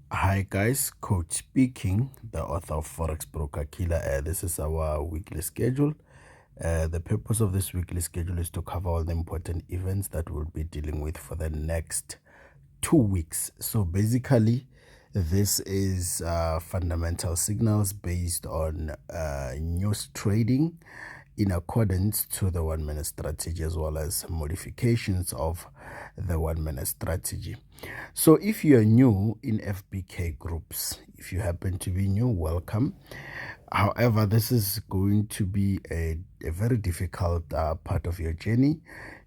Hi guys, Coach speaking, the author of Forex Broker Killer. This is our weekly schedule. The purpose of this weekly schedule is to cover all the important events that we'll be dealing with for the next 2 weeks. So basically, this is fundamental signals based on news trading in accordance to the 1 minute strategy, as well as modifications of the 1 minute strategy. So if you are new in FBK groups, if you happen to be new, welcome. However, this is going to be a very difficult part of your journey,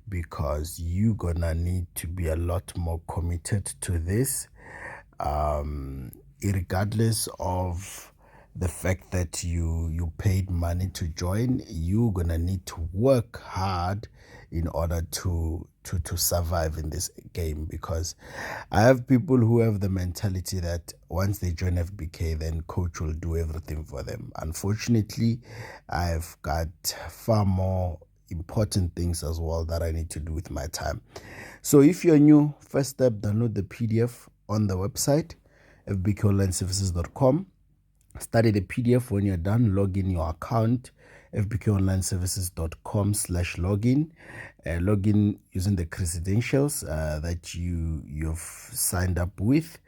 because you're gonna need to be a lot more committed to this, regardless of the fact that you paid money to join. You're gonna need to work hard in order to survive in this game, because I have people who have the mentality that once they join FBK, then coach will do everything for them. Unfortunately, I've got far more important things as well that I need to do with my time. So if you're new, first step, download the PDF on the website fbkonlineservices.com. Study the PDF. When you're done, log in your account, fbkonlineservices.com/login. Log in using the credentials that you've signed up with.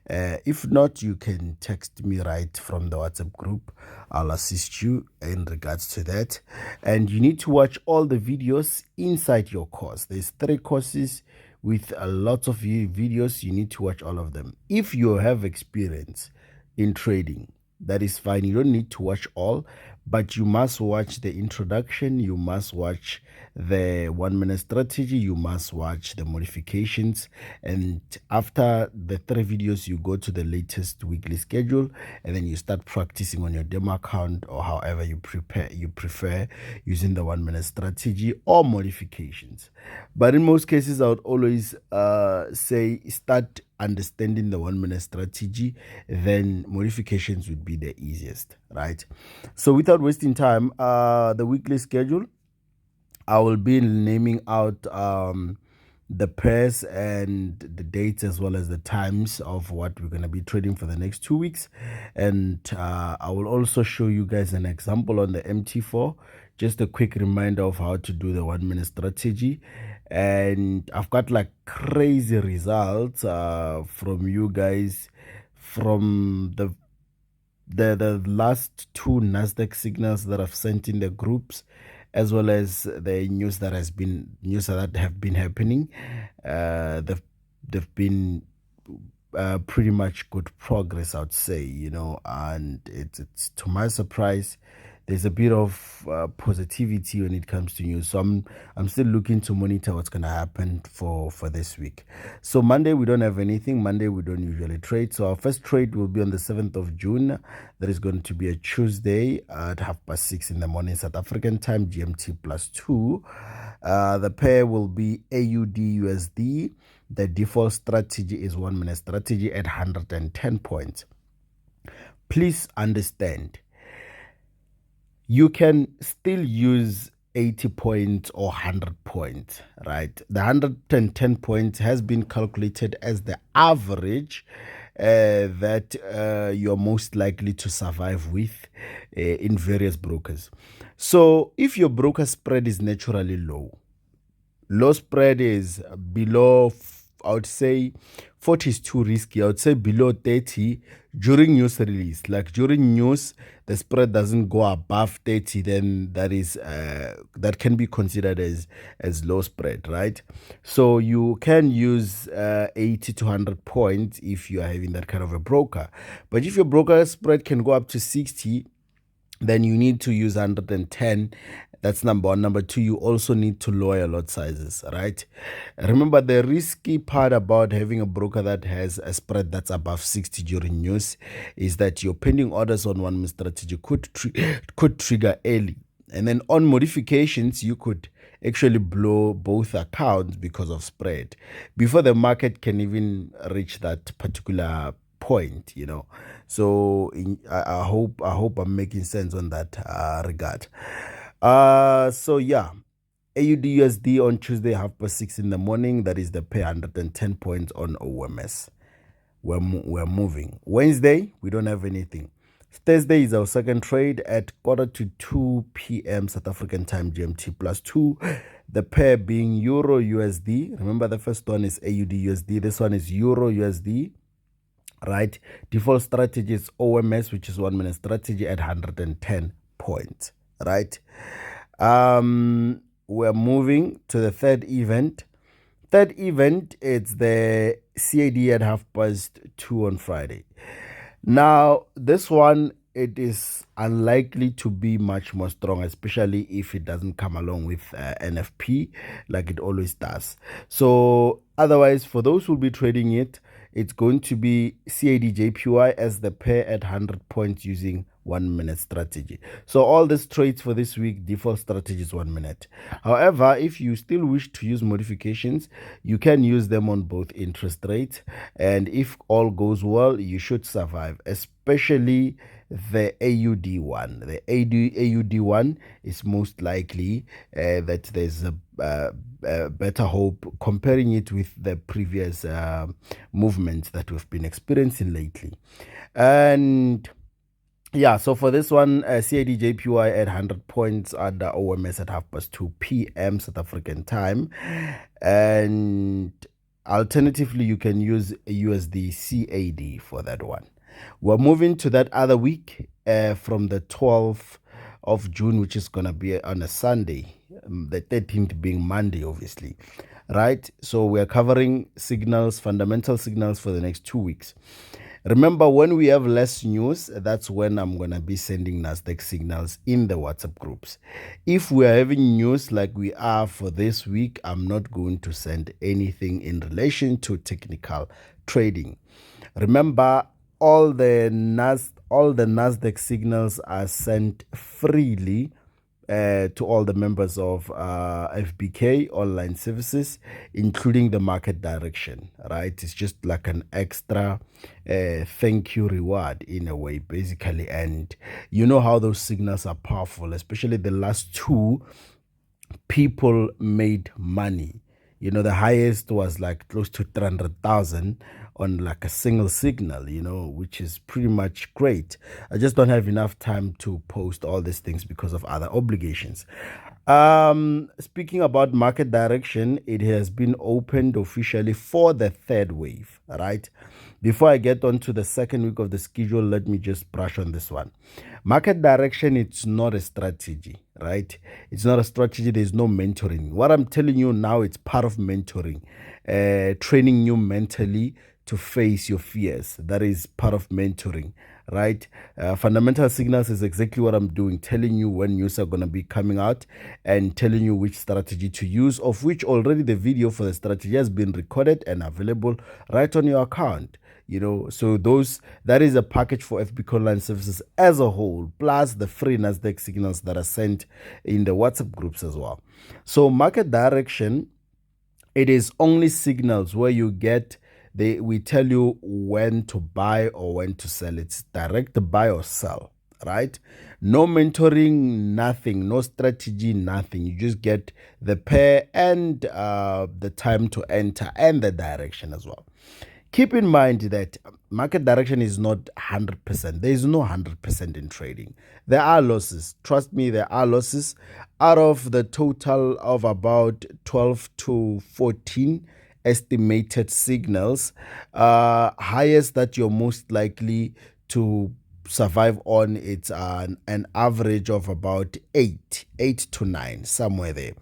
If not, you can text me right from the WhatsApp group. I'll assist you in regards to that. And you need to watch all the videos inside your course. There's 3 courses with a lot of videos. You need to watch all of them. If you have experience in trading, that is fine. You don't need to watch all, but you must watch the introduction, you must watch the 1 minute strategy, you must watch the modifications, and after the 3 videos you go to the latest weekly schedule, and then you start practicing on your demo account, or however you prefer, using the 1 minute strategy or modifications. But in most cases, I would always say start understanding the 1 minute strategy, then modifications would be the easiest, right? So without wasting time, the weekly schedule, I will be naming out the pairs and the dates, as well as the times of what we're going to be trading for the next 2 weeks. And I will also show you guys an example on the MT4, just a quick reminder of how to do the 1 minute strategy. And I've got like crazy results from you guys from the last 2 Nasdaq signals that I've sent in the groups, as well as the news that have been happening. They've been pretty much good progress, I'd say, and it's to my surprise, there's a bit of positivity when it comes to news. So I'm still looking to monitor what's going to happen for this week. So Monday, we don't have anything. Monday, we don't usually trade. So our first trade will be on the 7th of June. That is going to be a Tuesday at 6:30 in the morning, South African time, GMT +2. The pair will be AUD USD. The default strategy is 1 minute strategy at 110 points. Please understand, you can still use 80 points or 100 points, right? The 110 points has been calculated as the average that you're most likely to survive with in various brokers. So if your broker spread is naturally low spread is below, I would say 40 is too risky. I would say below 30 during news release. Like during news, the spread doesn't go above 30, then that can be considered as low spread, right? So you can use 80 to 100 points if you are having that kind of a broker. But if your broker spread can go up to 60, then you need to use 110. That's number 1. Number 2, you also need to lower your lot sizes, right? Remember, the risky part about having a broker that has a spread that's above 60 during news is that your pending orders on 1 minute strategy could trigger early. And then on modifications, you could actually blow both accounts because of spread before the market can even reach that particular point. So I hope I'm making sense on that regard. So yeah, AUD USD on Tuesday 6:30 in the morning. That is the pair, 110 points on OMS. we're moving. Wednesday, we don't have anything. Thursday is our second trade at quarter to 2 p.m. South African time, GMT +2. The pair being Euro USD. Remember, the first one is AUD USD. This one is Euro USD, right? Default strategy is OMS, which is 1 minute strategy at 110 points, right? We're moving to the third event. Third event, it's the CAD at 2:30 on Friday. Now, this one, it is unlikely to be much more strong, especially if it doesn't come along with NFP like it always does. So, otherwise, for those who will be trading it, it's going to be CAD JPY as the pair at 100 points using 1 minute strategy. So all these trades for this week, default strategy is 1 minute. However, if you still wish to use modifications, you can use them on both interest rates, and if all goes well, you should survive, especially the AUD one. The AUD one is most likely that there's a better hope comparing it with the previous movements that we've been experiencing lately. And yeah, so for this one, CAD JPY at 100 points under OMS at 2:30 p.m. South African time. And alternatively, you can use USD CAD for that one. We're moving to that other week from the 12th of June, which is going to be on a Sunday, the 13th being Monday, obviously, right? So we're covering signals, fundamental signals for the next 2 weeks. Remember, when we have less news, that's when I'm going to be sending Nasdaq signals in the WhatsApp groups. If we are having news like we are for this week, I'm not going to send anything in relation to technical trading. Remember, all the Nasdaq signals are sent freely to all the members of FBK online services, including the market direction, right? It's just like an extra thank you reward in a way, basically. And you know how those signals are powerful, especially the last two. People made money. You know, the highest was like close to 300,000 on like a single signal, you know, which is pretty much great. I just don't have enough time to post all these things because of other obligations. Speaking about market direction, it has been opened officially for the third wave, right? Before I get on to the second week of the schedule, let me just brush on this one. Market direction, it's not a strategy, right? It's not a strategy. There's no mentoring. What I'm telling you now, it's part of mentoring, training you mentally to face your fears. That is part of mentoring, right? Fundamental signals is exactly what I'm doing, telling you when news are going to be coming out and telling you which strategy to use, of which already the video for the strategy has been recorded and available right on your account. You know, so that is a package for FBK Online Services as a whole, plus the free Nasdaq signals that are sent in the WhatsApp groups as well. So market direction, it is only signals where you get we tell you when to buy or when to sell. It's direct buy or sell, right? No mentoring, nothing, no strategy, nothing. You just get the pair and the time to enter and the direction as well. Keep in mind that market direction is not 100%. There is no 100% in trading. There are losses. Trust me, there are losses. Out of the total of about 12 to 14 estimated signals, highest that you're most likely to survive on, it's an average of about 8 to 9, somewhere there.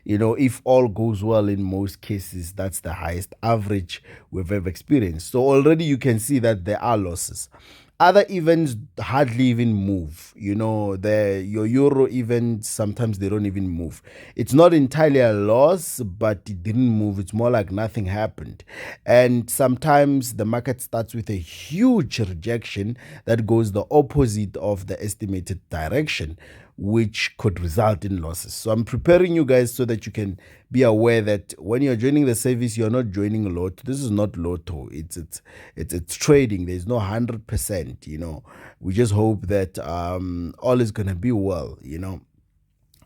You know, if all goes well, in most cases, that's the highest average we've ever experienced. So already you can see that there are losses. Other events hardly even move. You know, your Euro events, sometimes they don't even move. It's not entirely a loss, but it didn't move. It's more like nothing happened. And sometimes the market starts with a huge rejection that goes the opposite of the estimated direction, which could result in losses. So I'm preparing you guys so that you can be aware that when you're joining the service, you're not joining Lotto. This is not Lotto. It's trading. There's no 100%. You know, we just hope that all is gonna be well. You know.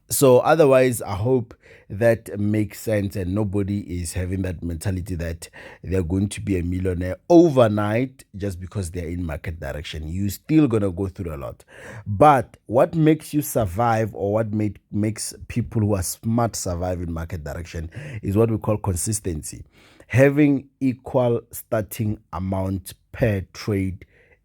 So otherwise, I hope that makes sense and nobody is having that mentality that they're going to be a millionaire overnight just because they're in market direction. You're still gonna go through a lot. But what makes you survive, or what makes people who are smart survive in market direction, is what we call consistency. Having equal starting amount per trade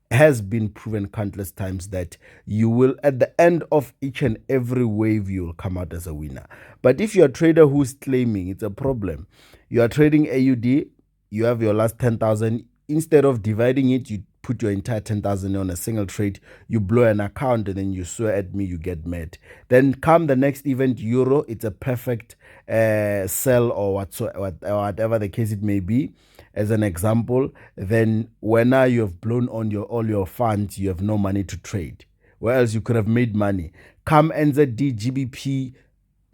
has been proven countless times that you will, at the end of each and every wave, you will come out as a winner. But if you're a trader who's claiming, it's a problem. You are trading AUD, you have your last 10,000. Instead of dividing it, you put your entire 10,000 on a single trade, you blow an account, and then you swear at me, you get mad. Then come the next event, Euro, it's a perfect sell, or whatever the case it may be, as an example. Then when now you have blown on all your funds, you have no money to trade, whereas you could have made money. Come NZD, GBP,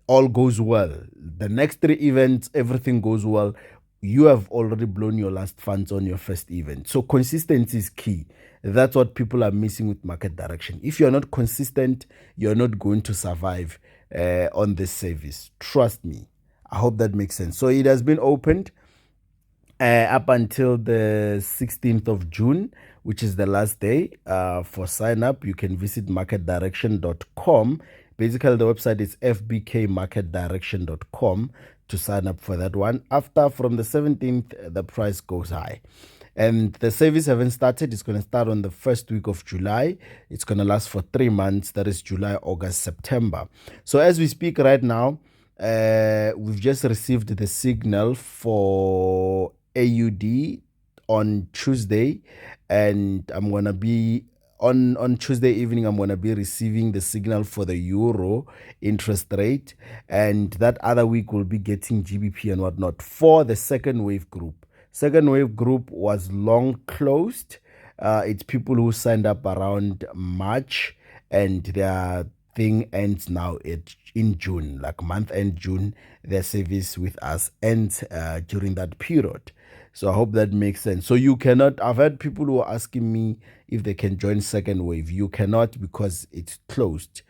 all goes well. The next three events, everything goes well. You have already blown your last funds on your first event. So consistency is key. That's what people are missing with market direction. If you're not consistent, you're not going to survive on this service. Trust me. I hope that makes sense. So it has been opened up until the 16th of June, which is the last day for sign up. You can visit marketdirection.com. Basically, the website is fbkmarketdirection.com to sign up for that one. After, from the 17th, the price goes high. And the service haven't started. It's going to start on the first week of July. It's going to last for 3 months. That is July, August, September. So as we speak right now, we've just received the signal for AUD on Tuesday, and I'm gonna be on Tuesday evening. I'm gonna be receiving the signal for the Euro interest rate, and that other week we'll be getting GBP and whatnot for the second wave group. Second wave group was long closed. It's people who signed up around March, and their thing ends now in June, like month end June. Their service with us ends during that period. So I hope that makes sense. So you cannot, I've had people who are asking me if they can join second wave. You cannot, because it's closed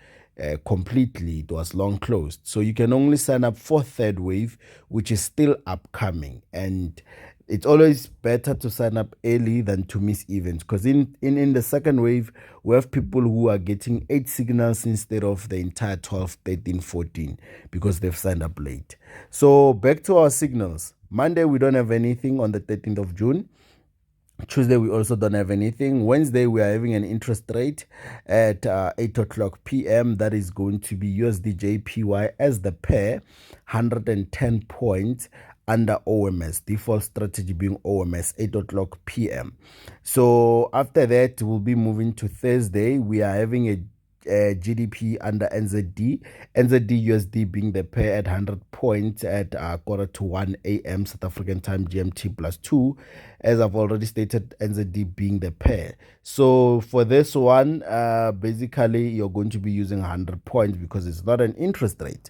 completely. It was long closed. So you can only sign up for third wave, which is still upcoming. And it's always better to sign up early than to miss events, because in the second wave, we have people who are getting 8 signals instead of the entire 12, 13, 14, because they've signed up late. So back to our signals. Monday, we don't have anything on the 13th of June. Tuesday, we also don't have anything. Wednesday, we are having an interest rate at 8 o'clock p.m. That is going to be USD as the pair, 110 points under OMS, default strategy being OMS, 8 o'clock p.m. So after that, we'll be moving to Thursday. We are having a GDP under NZD USD being the pair at 100 points at 1:45 a.m. South African time, GMT +2. As I've already stated, NZD being the pair. So for this one, basically you're going to be using 100 points because it's not an interest rate.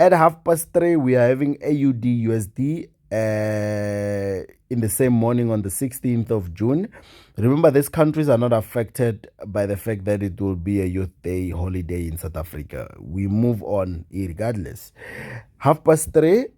At 3:30, we are having AUD USD in the same morning on the 16th of June. Remember, these countries are not affected by the fact that it will be a Youth Day holiday in South Africa. We move on regardless. 3:30,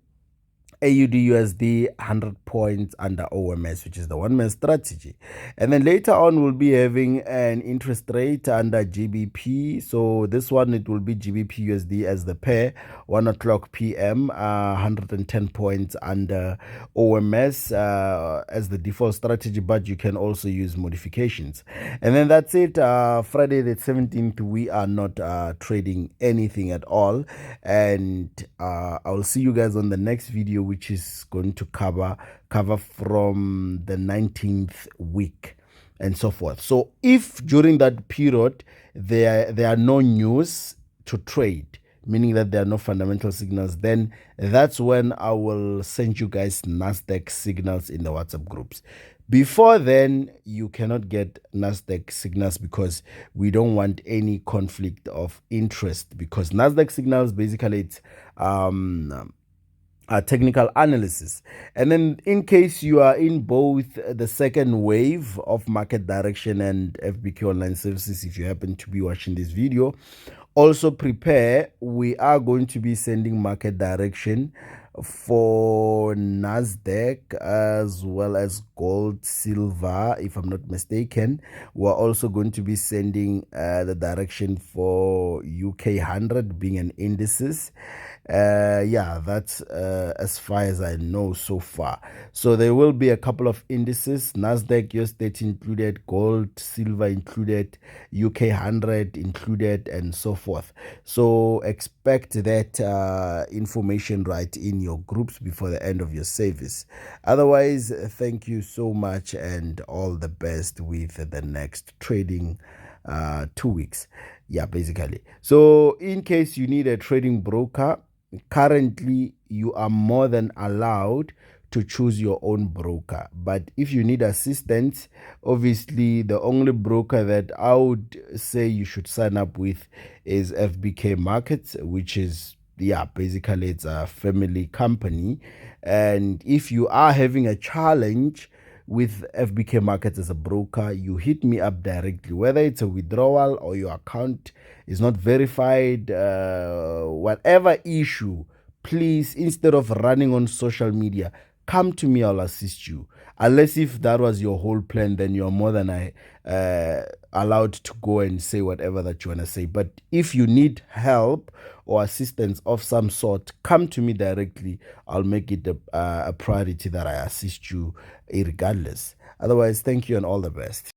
AUD USD 100 points under OMS, which is the one-man strategy. And then later on, we'll be having an interest rate under GBP. So this one, it will be GBP USD as the pair, 1 o'clock p.m., 110 points under OMS as the default strategy, but you can also use modifications. And then that's it. Friday the 17th, we are not trading anything at all. And I'll see you guys on the next video, which is going to cover from the 19th week and so forth. So if during that period there are no news to trade, meaning that there are no fundamental signals, then that's when I will send you guys Nasdaq signals in the WhatsApp groups. Before then, you cannot get Nasdaq signals because we don't want any conflict of interest, because Nasdaq signals, basically, it's technical analysis. And then in case you are in both the second wave of market direction and FBK online services, if you happen to be watching this video, Also prepare, we are going to be sending market direction for Nasdaq as well as gold, silver, if I'm not mistaken. We're also going to be sending the direction for UK 100 being an indices. Yeah, that's as far as I know so far. So there will be a couple of indices: Nasdaq, US 30 included, gold, silver included, UK 100 included, and so forth. So expect that information right in your groups before the end of your service. Otherwise, thank you so much and all the best with the next trading 2 weeks. Yeah, basically. So in case you need a trading broker, currently you are more than allowed to choose your own broker. But if you need assistance, obviously the only broker that I would say you should sign up with is FBK Markets, which is, yeah, basically it's a family company. And if you are having a challenge with FBK Markets as a broker, you hit me up directly, whether it's a withdrawal or your account is not verified, whatever issue, please, instead of running on social media, come to me, I'll assist you. Unless if that was your whole plan, then you're more than allowed to go and say whatever that you want to say. But if you need help or assistance of some sort, come to me directly. I'll make it a priority that I assist you regardless. Otherwise, thank you and all the best.